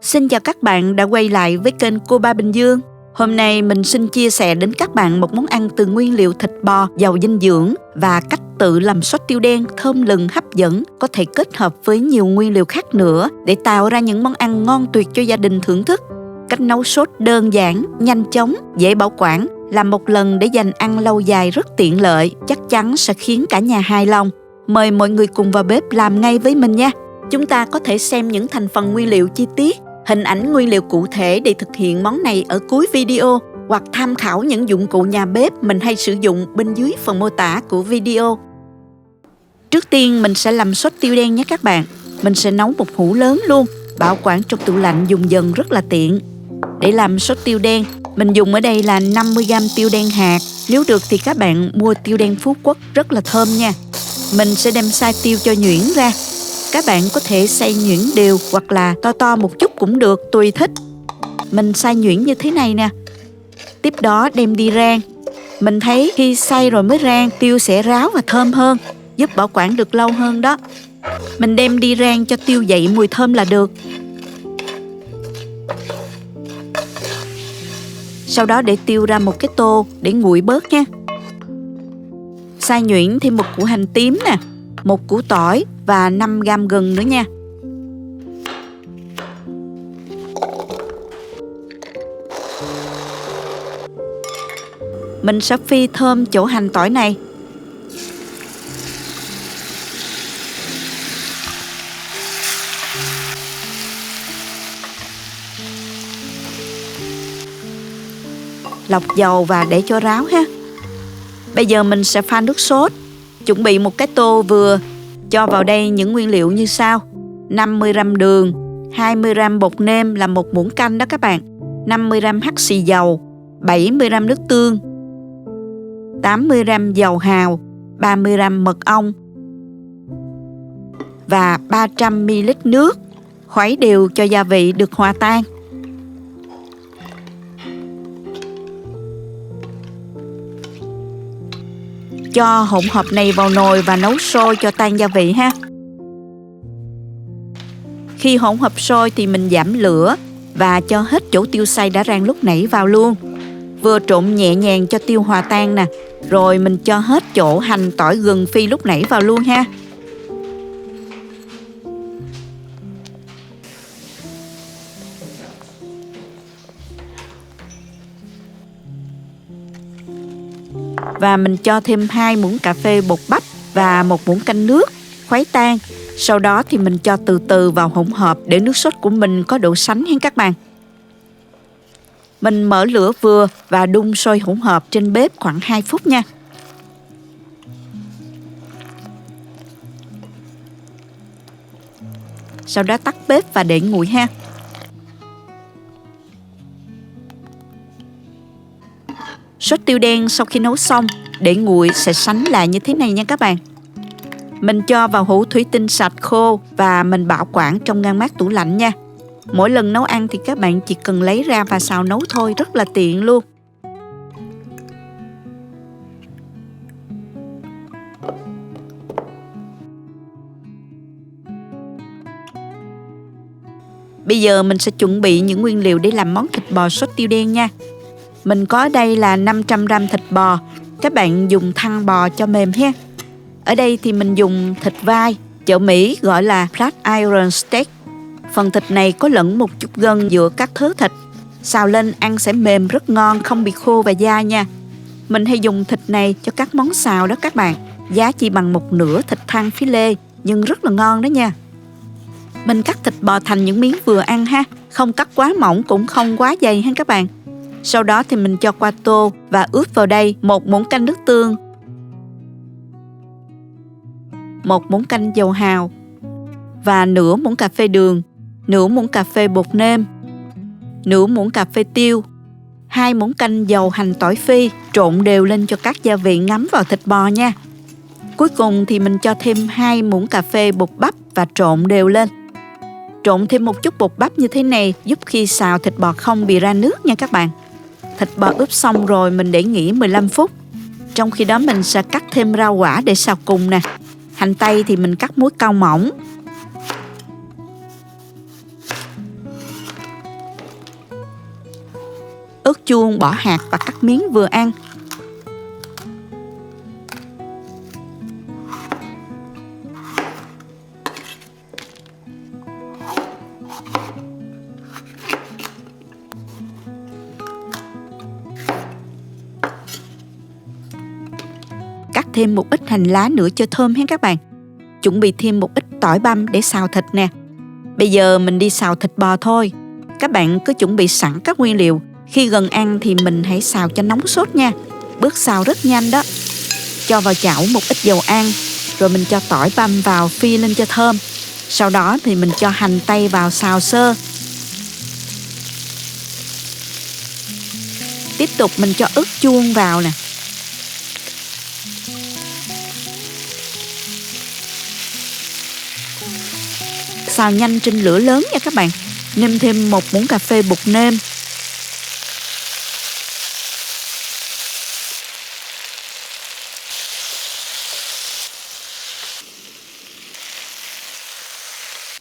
Xin chào các bạn đã quay lại với kênh Cô Ba Bình Dương. Hôm nay mình xin chia sẻ đến các bạn một món ăn từ nguyên liệu thịt bò giàu dinh dưỡng và cách tự làm sốt tiêu đen thơm lừng hấp dẫn, có thể kết hợp với nhiều nguyên liệu khác nữa để tạo ra những món ăn ngon tuyệt cho gia đình thưởng thức. Cách nấu sốt đơn giản, nhanh chóng, dễ bảo quản, làm một lần để dành ăn lâu dài rất tiện lợi, chắc chắn sẽ khiến cả nhà hài lòng. Mời mọi người cùng vào bếp làm ngay với mình nha. Chúng ta có thể xem những thành phần nguyên liệu chi tiết, hình ảnh nguyên liệu cụ thể để thực hiện món này ở cuối video, hoặc tham khảo những dụng cụ nhà bếp mình hay sử dụng bên dưới phần mô tả của video. Trước tiên mình sẽ làm sốt tiêu đen nhé các bạn. Mình sẽ nấu một hũ lớn luôn, bảo quản trong tủ lạnh dùng dần rất là tiện. Để làm sốt tiêu đen, mình dùng ở đây là 50g tiêu đen hạt. Nếu được thì các bạn mua tiêu đen Phú Quốc, rất là thơm nha. Mình sẽ đem xay tiêu cho nhuyễn ra. Các bạn có thể xay nhuyễn đều hoặc là to to một chút cũng được, tùy thích. Mình xay nhuyễn như thế này nè. Tiếp đó đem đi rang. Mình thấy khi xay rồi mới rang, tiêu sẽ ráo và thơm hơn, giúp bảo quản được lâu hơn đó. Mình đem đi rang cho tiêu dậy mùi thơm là được. Sau đó để tiêu ra một cái tô để nguội bớt nha. Xay nhuyễn thêm một củ hành tím nè, một củ tỏi và 5g gừng nữa nha. Mình sẽ phi thơm chỗ hành tỏi này. Lọc dầu và để cho ráo ha. Bây giờ mình sẽ pha nước sốt. Chuẩn bị một cái tô vừa. Cho vào đây những nguyên liệu như sau: 50g đường, 20g bột nêm là một muỗng canh đó các bạn, 50g hắc xì dầu, 70g nước tương, 80g dầu hào, 30g mật ong và 300ml nước. Khuấy đều cho gia vị được hòa tan. Cho hỗn hợp này vào nồi và nấu sôi cho tan gia vị ha. Khi hỗn hợp sôi thì mình giảm lửa và cho hết chỗ tiêu xay đã rang lúc nãy vào luôn. Vừa trộn nhẹ nhàng cho tiêu hòa tan nè. Rồi mình cho hết chỗ hành tỏi gừng phi lúc nãy vào luôn ha. Và mình cho thêm 2 muỗng cà phê bột bắp và 1 muỗng canh nước, khuấy tan. Sau đó thì mình cho từ từ vào hỗn hợp để nước sốt của mình có độ sánh hen các bạn. Mình mở lửa vừa và đun sôi hỗn hợp trên bếp khoảng 2 phút nha. Sau đó tắt bếp và để nguội ha. Sốt tiêu đen sau khi nấu xong, để nguội sẽ sánh lại như thế này nha các bạn. Mình cho vào hũ thủy tinh sạch khô và mình bảo quản trong ngăn mát tủ lạnh nha. Mỗi lần nấu ăn thì các bạn chỉ cần lấy ra và xào nấu thôi, rất là tiện luôn. Bây giờ mình sẽ chuẩn bị những nguyên liệu để làm món thịt bò sốt tiêu đen nha. Mình có ở đây là 500g thịt bò. Các bạn dùng thăn bò cho mềm ha. Ở đây thì mình dùng thịt vai, chợ Mỹ gọi là Flatiron Steak. Phần thịt này có lẫn một chút gân giữa các thớ thịt. Xào lên ăn sẽ mềm rất ngon, không bị khô và dai nha. Mình hay dùng thịt này cho các món xào đó các bạn. Giá chỉ bằng một nửa thịt thăn phí lê, nhưng rất là ngon đó nha. Mình cắt thịt bò thành những miếng vừa ăn ha. Không cắt quá mỏng cũng không quá dày ha các bạn. Sau đó thì mình cho qua tô và ướp vào đây 1 muỗng canh nước tương, 1 muỗng canh dầu hào và nửa muỗng cà phê đường, nửa muỗng cà phê bột nêm, nửa muỗng cà phê tiêu, 2 muỗng canh dầu hành tỏi phi. Trộn đều lên cho các gia vị ngấm vào thịt bò nha. Cuối cùng thì mình cho thêm 2 muỗng cà phê bột bắp và trộn đều lên. Trộn thêm một chút bột bắp như thế này giúp khi xào thịt bò không bị ra nước nha các bạn. Thịt bò ướp xong rồi mình để nghỉ 15 phút. Trong khi đó mình sẽ cắt thêm rau quả để xào cùng nè. Hành tây thì mình cắt múi cau mỏng. ớt chuông bỏ hạt và cắt miếng vừa ăn. Cắt thêm một ít hành lá nữa cho thơm hết các bạn. Chuẩn bị thêm một ít tỏi băm để xào thịt nè. Bây giờ mình đi xào thịt bò thôi. Các bạn cứ chuẩn bị sẵn các nguyên liệu. Khi gần ăn thì mình hãy xào cho nóng sốt nha. Bước xào rất nhanh đó. Cho vào chảo một ít dầu ăn, rồi mình cho tỏi băm vào phi lên cho thơm. Sau đó thì mình cho hành tây vào xào sơ. Tiếp tục mình cho ớt chuông vào nè. Xào nhanh trên lửa lớn nha các bạn. Nêm thêm 1 muỗng cà phê bột nêm.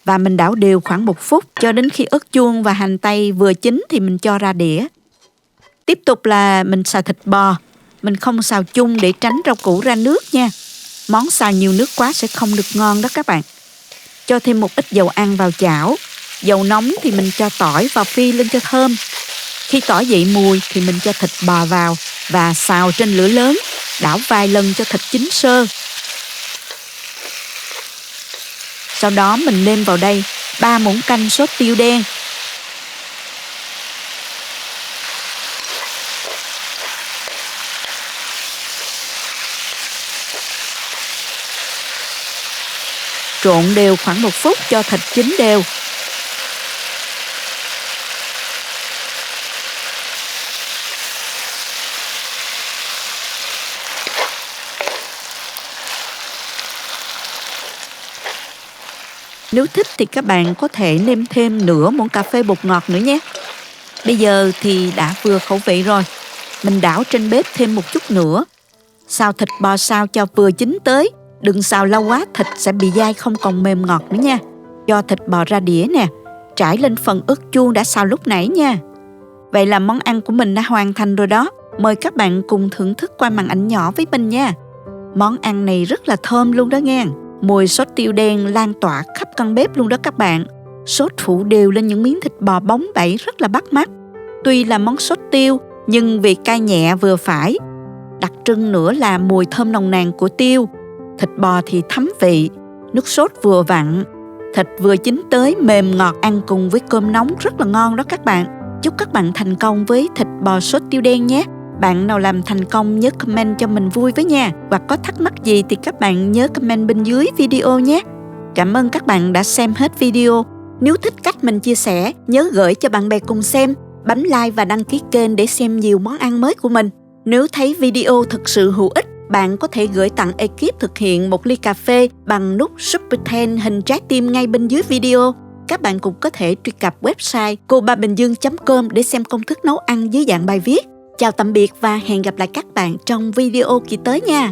Và mình đảo đều khoảng 1 phút cho đến khi ớt chuông và hành tây vừa chín thì mình cho ra đĩa. Tiếp tục là mình xào thịt bò. Mình không xào chung để tránh rau củ ra nước nha. Món xào nhiều nước quá sẽ không được ngon đó các bạn. Cho thêm một ít dầu ăn vào chảo. Dầu nóng thì mình cho tỏi vào phi lên cho thơm. Khi tỏi dậy mùi thì mình cho thịt bò vào và xào trên lửa lớn, đảo vài lần cho thịt chín sơ. Sau đó mình nêm vào đây 3 muỗng canh sốt tiêu đen. Trộn đều khoảng 1 phút cho thịt chín đều. Nếu thích thì các bạn có thể nêm thêm nửa muỗng cà phê bột ngọt nữa nhé. Bây giờ thì đã vừa khẩu vị rồi. Mình đảo trên bếp thêm một chút nữa. Xào thịt bò sao cho vừa chín tới. Đừng xào lâu quá, thịt sẽ bị dai không còn mềm ngọt nữa nha. Cho thịt bò ra đĩa nè. Trải lên phần ớt chuông đã xào lúc nãy nha. Vậy là món ăn của mình đã hoàn thành rồi đó. Mời các bạn cùng thưởng thức qua màn ảnh nhỏ với mình nha. Món ăn này rất là thơm luôn đó nghe. Mùi sốt tiêu đen lan tỏa khắp căn bếp luôn đó các bạn. Sốt phủ đều lên những miếng thịt bò bóng bẩy rất là bắt mắt. Tuy là món sốt tiêu nhưng vị cay nhẹ vừa phải. Đặc trưng nữa là mùi thơm nồng nàn của tiêu. Thịt bò thì thấm vị, nước sốt vừa vặn. Thịt vừa chín tới mềm ngọt, ăn cùng với cơm nóng rất là ngon đó các bạn. Chúc các bạn thành công với thịt bò sốt tiêu đen nhé. Bạn nào làm thành công nhớ comment cho mình vui với nha. Và có thắc mắc gì thì các bạn nhớ comment bên dưới video nhé. Cảm ơn các bạn đã xem hết video. Nếu thích cách mình chia sẻ, nhớ gửi cho bạn bè cùng xem. Bấm like và đăng ký kênh để xem nhiều món ăn mới của mình. Nếu thấy video thực sự hữu ích, bạn có thể gửi tặng ekip thực hiện 1 ly cà phê bằng nút Super Thanks hình trái tim ngay bên dưới video. Các bạn cũng có thể truy cập website cobabình-dương.com để xem công thức nấu ăn dưới dạng bài viết. Chào tạm biệt và hẹn gặp lại các bạn trong video kỳ tới nha.